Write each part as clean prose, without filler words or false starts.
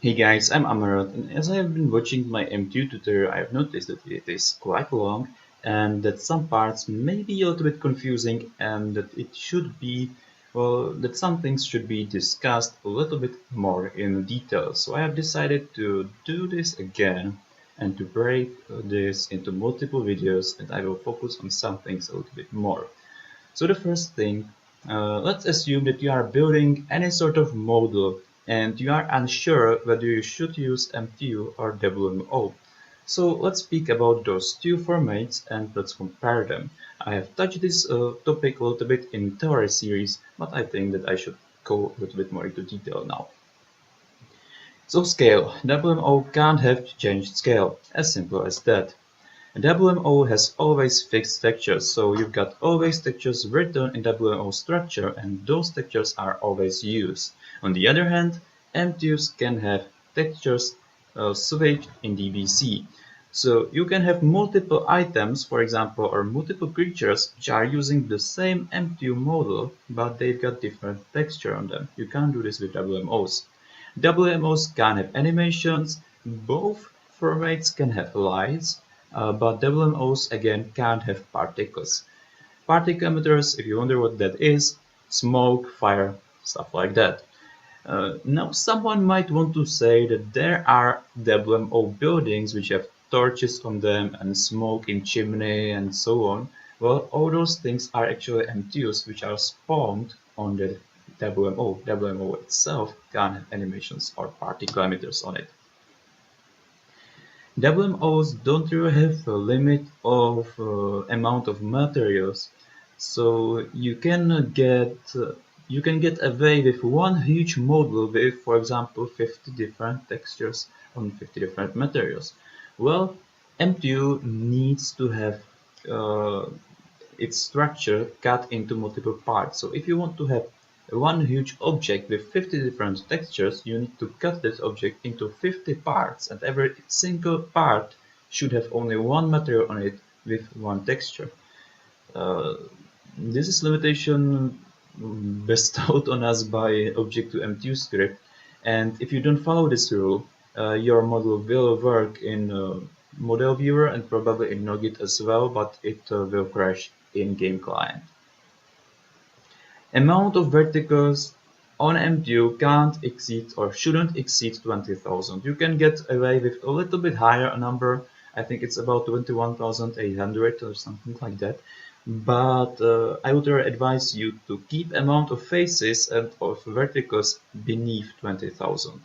Hey guys, I'm Amaroth, and as I have been watching my M2 tutorial, I have noticed that it is quite long and that some parts may be a little bit confusing and that it should be, well, that some things should be discussed a little bit more in detail. So I have decided to do this again and to break this into multiple videos, and I will focus on some things a little bit more. So the first thing, let's assume that you are building any sort of model and you are unsure whether you should use MTU or WMO. So let's speak about those two formats and let's compare them. I have touched this topic a little bit in theory series, but I think that I should go a little bit more into detail now. So scale. WMO can't have changed scale, as simple as that. WMO has always fixed textures, so you've got always textures written in WMO structure and those textures are always used. On the other hand, MTUs can have textures switched in DBC. So you can have multiple items, for example, or multiple creatures which are using the same MTU model, but they've got different texture on them. You can't do this with WMOs. WMOs can have animations, both formats can have lights, but WMOs again can't have particles. Particle emitters, if you wonder what that is, smoke, fire, stuff like that. Now someone might want to say that there are WMO buildings which have torches on them and smoke in chimney and so on. Well, all those things are actually MTUs which are spawned on the WMO. WMO itself can't have animations or particle emitters on it. WMOs don't really have a limit of amount of materials, so you can get away with one huge model with, for example, 50 different textures on 50 different materials. Well, MTU needs to have uh, its structure cut into multiple parts. So if you want to have one huge object with 50 different textures, you need to cut this object into 50 parts, and every single part should have only one material on it with one texture. Uh, this is limitation bestowed on us by Object-to-MTU script, and if you don't follow this rule, your model will work in model viewer and probably in Nogit as well, but it will crash in game client. Amount of verticals on MTU can't exceed or shouldn't exceed 20,000. You can get away with a little bit higher number. I think it's about 21,800 or something like that. But I would advise you to keep amount of faces and of verticals beneath 20,000.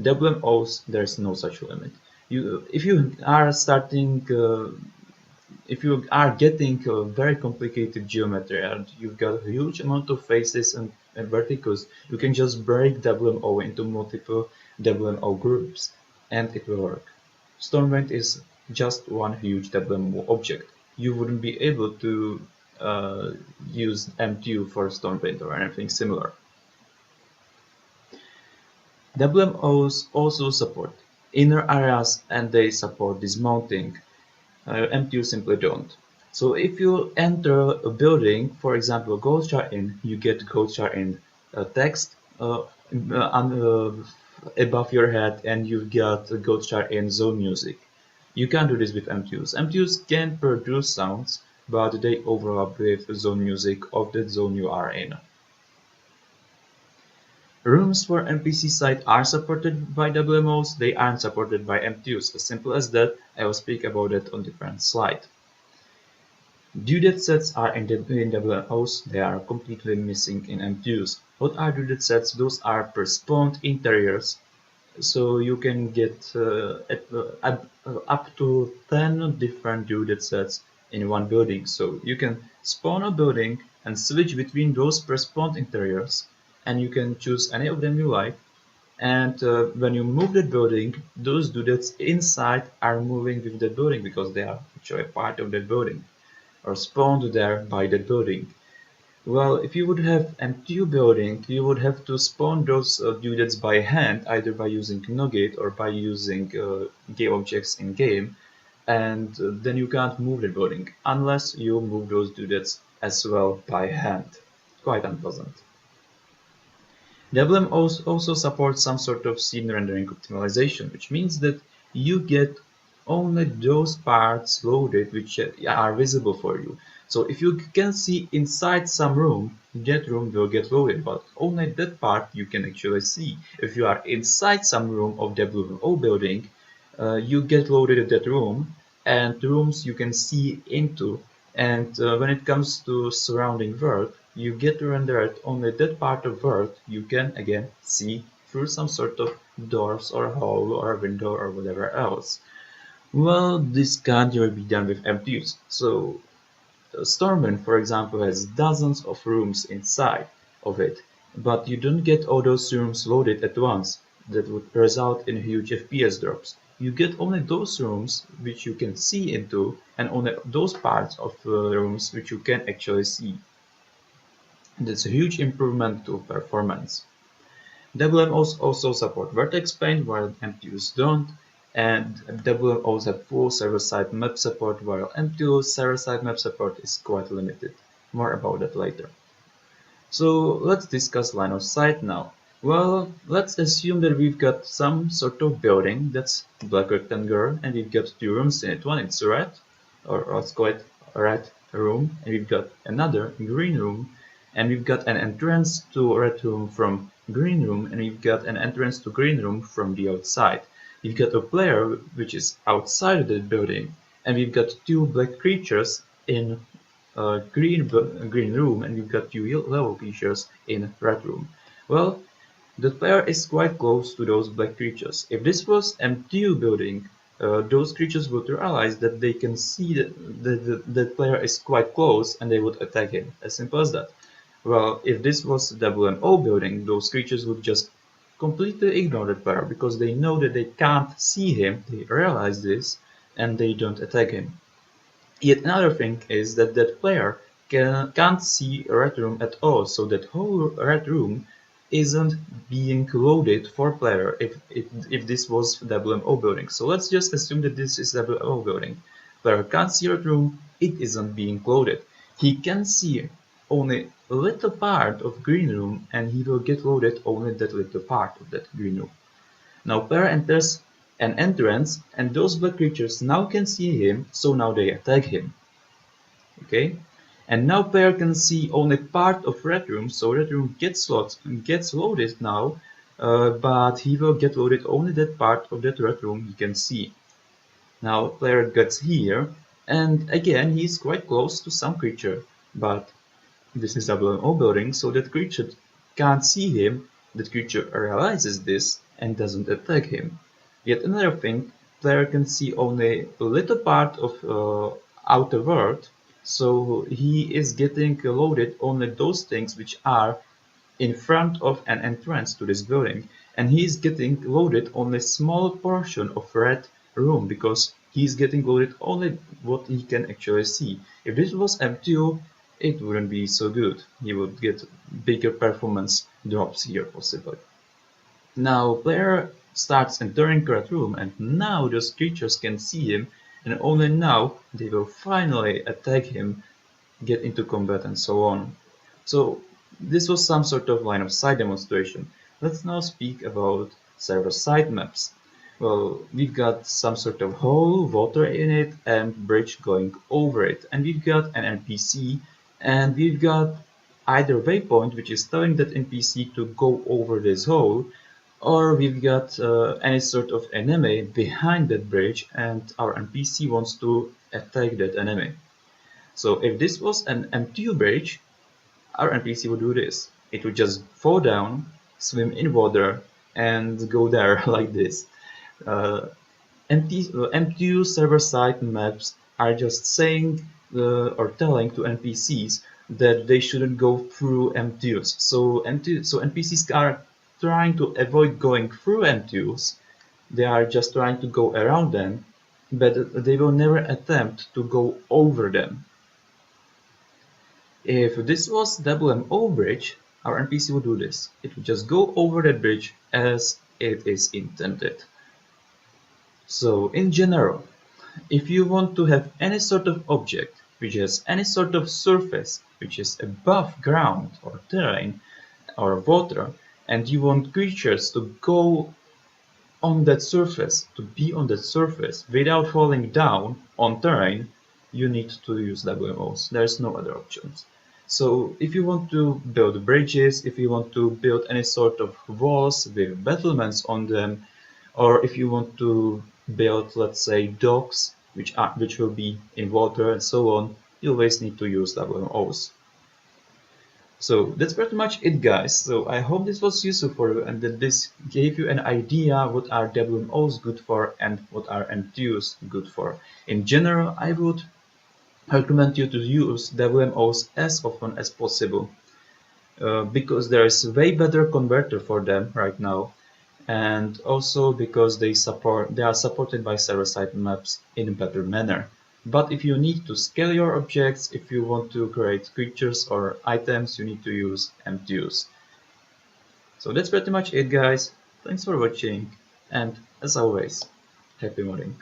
WMOs, there's no such limit. If you are starting if you are getting a very complicated geometry and you've got a huge amount of faces and verticals, you can just break WMO into multiple WMO groups and it will work. Stormwind is just one huge WMO object. You wouldn't be able to use MTU for Stormwind or anything similar. WMOs also support inner areas and they support dismounting. MTU simply don't. So if you enter a building, for example, Gold Star Inn, you get Gold Star Inn text above your head, and you've got Gold Star Inn zone music. You can't do this with MTUs. MTUs can produce sounds, but they overlap with zone music of the zone you are in. Rooms for NPC site are supported by WMOs, they aren't supported by MTUs. As simple as that, I will speak about it on different slide. Due sets are in WMOs, they are completely missing in MTUs. What are due sets? Those are per spawned interiors, so you can get up to 10 different due sets in one building. So you can spawn a building and switch between those per spawned interiors, and you can choose any of them you like. And when you move that building, those dudes inside are moving with the building because they are actually part of that building or spawned there by that building. Well, if you would have MTU building, you would have to spawn those dudes by hand, either by using Nugget or by using game objects in game, and then you can't move the building unless you move those dudes as well by hand. Quite unpleasant. WMO also supports some sort of scene rendering optimization, which means that you get only those parts loaded which are visible for you. So if you can see inside some room, that room will get loaded, but only that part you can actually see. If you are inside some room of WMO building, you get loaded at that room, and rooms you can see into. And when it comes to surrounding world, you get rendered only that part of world you can again see through some sort of doors or hole or window or whatever else. Well, this can't really be done with MTUs. So Stormwind, for example, has dozens of rooms inside of it, but you don't get all those rooms loaded at once. That would result in huge FPS drops. You get only those rooms which you can see into, and only those parts of rooms which you can actually see. That's a huge improvement to performance. WMOs also support vertex paint while MTUs don't, and WMOs have full server-side map support while MTU's server-side map support is quite limited. More about that later. So let's discuss line of sight now. Well, let's assume that we've got some sort of building that's black rectangular and we've got two rooms in it. One is red, or let's call it a red room, and we've got another green room, and we've got an entrance to red room from green room, and we've got an entrance to green room from the outside. We've got a player which is outside of the building, and we've got two black creatures in green room, and we've got two yellow creatures in red room. Well, the player is quite close to those black creatures. If this was MTU building, those creatures would realize that they can see that the player is quite close and they would attack him. As simple as that. Well, if this was WMO building, those creatures would just completely ignore the player because they know that they can't see him, they realize this, and they don't attack him. Yet another thing is that that player can't see a red room at all, so that whole red room isn't being loaded for player if this was WMO building. So let's just assume that this is WMO building. Player can't see red room, it isn't being loaded. He can see only a little part of green room and he will get loaded only that little part of that green room. Now player enters an entrance and those black creatures now can see him, so now they attack him. Okay? And now player can see only part of red room, so red room gets loaded now, but he will get loaded only that part of that red room he can see. Now player gets here, and again he is quite close to some creature, but this is a WMO building, so that creature can't see him, that creature realizes this and doesn't attack him. Yet another thing, player can see only a little part of outer world, so he is getting loaded only those things which are in front of an entrance to this building, and he is getting loaded only a small portion of red room because he is getting loaded only what he can actually see. If this was MTO, it wouldn't be so good. He would get bigger performance drops here possibly. Now player starts entering red room and now those creatures can see him and only now they will finally attack him, get into combat and so on. So this was some sort of line of sight demonstration. Let's now speak about server side maps. Well, we've got some sort of hole, water in it, and bridge going over it. And we've got an NPC, and we've got either waypoint, which is telling that NPC to go over this hole, or we've got any sort of enemy behind that bridge, and our NPC wants to attack that enemy. So if this was an MTU bridge, our NPC would do this. It would just fall down, swim in water, and go there like this. MTU server-side maps are just saying or telling to NPCs that they shouldn't go through MTUs. So NPCs are trying to avoid going through MTUs. They are just trying to go around them, but they will never attempt to go over them. If this was WMO bridge, our NPC would do this. It would just go over that bridge as it is intended. So in general, if you want to have any sort of object which has any sort of surface which is above ground or terrain or water, and you want creatures to go on that surface, to be on that surface without falling down on terrain, you need to use WMOs. There's no other options. So if you want to build bridges, if you want to build any sort of walls with battlements on them, or if you want to build, let's say, docks which will be in water and so on, you always need to use WMOs. So that's pretty much it, guys. So I hope this was useful for you and that this gave you an idea what are WMOs good for and what are MTUs good for. In general, I would recommend you to use WMOs as often as possible because there is a way better converter for them right now, and also because they are supported by server-side maps in a better manner. But if you need to scale your objects, if you want to create creatures or items, you need to use MTUs. So that's pretty much it, guys. Thanks for watching, and as always, happy modding.